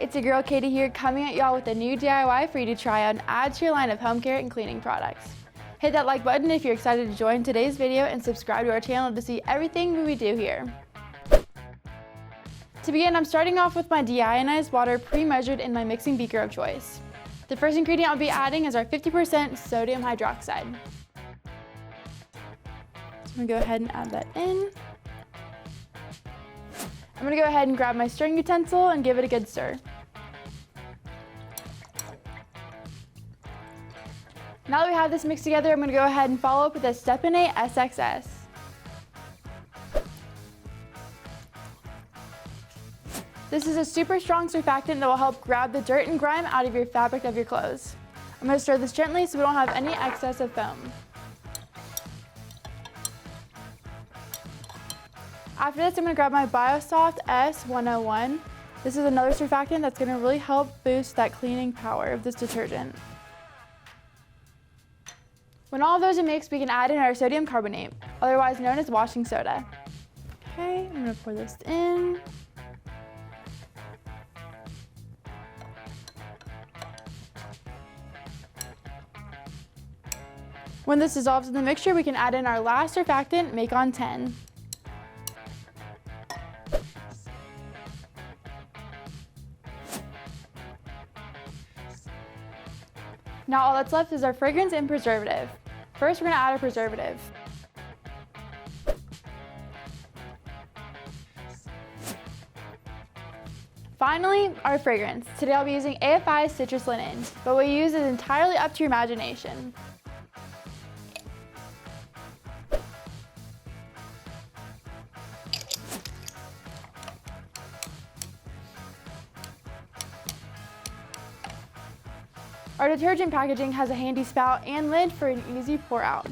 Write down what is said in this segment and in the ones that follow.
it's your girl Katie here coming at y'all with a new DIY for you to try out and add to your line of home care and cleaning products. Hit that like button if you're excited to join today's video and subscribe to our channel to see everything we do here. To begin, I'm starting off with my deionized water pre-measured in my mixing beaker of choice. The first ingredient I'll be adding is our 50% sodium hydroxide. So I'm going to go ahead and add that in. I'm going to go ahead and grab my stirring utensil and give it a good stir. Now that we have this mixed together, I'm going to go ahead and follow up with a Stepan SXS. This is a super strong surfactant that will help grab the dirt and grime out of your fabric of your clothes. I'm going to stir this gently so we don't have any excess of foam. After this, I'm going to grab my BioSoft S101. This is another surfactant that's going to really help boost that cleaning power of this detergent. When all of those are mixed, we can add in our sodium carbonate, otherwise known as washing soda. Okay, I'm going to pour this in. When this dissolves in the mixture, we can add in our last surfactant, Make on 10. Now all that's left is our fragrance and preservative. First, we're going to add our preservative. Finally, our fragrance. Today I'll be using AFI Citrus Linen, but what you use is entirely up to your imagination. Our detergent packaging has a handy spout and lid for an easy pour out.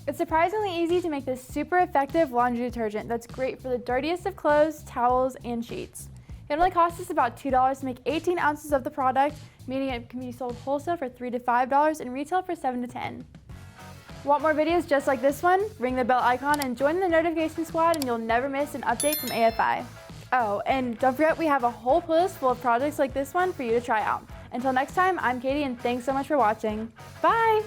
It's surprisingly easy to make this super effective laundry detergent that's great for the dirtiest of clothes, towels, and sheets. It only costs us about $2 to make 18 ounces of the product, meaning it can be sold wholesale for $3 to $5 and retail for $7 to $10. Want more videos just like this one? Ring the bell icon and join the notification squad and you'll never miss an update from AFI. Oh, and don't forget we have a whole playlist full of projects like this one for you to try out. Until next time, I'm Katie and thanks so much for watching. Bye!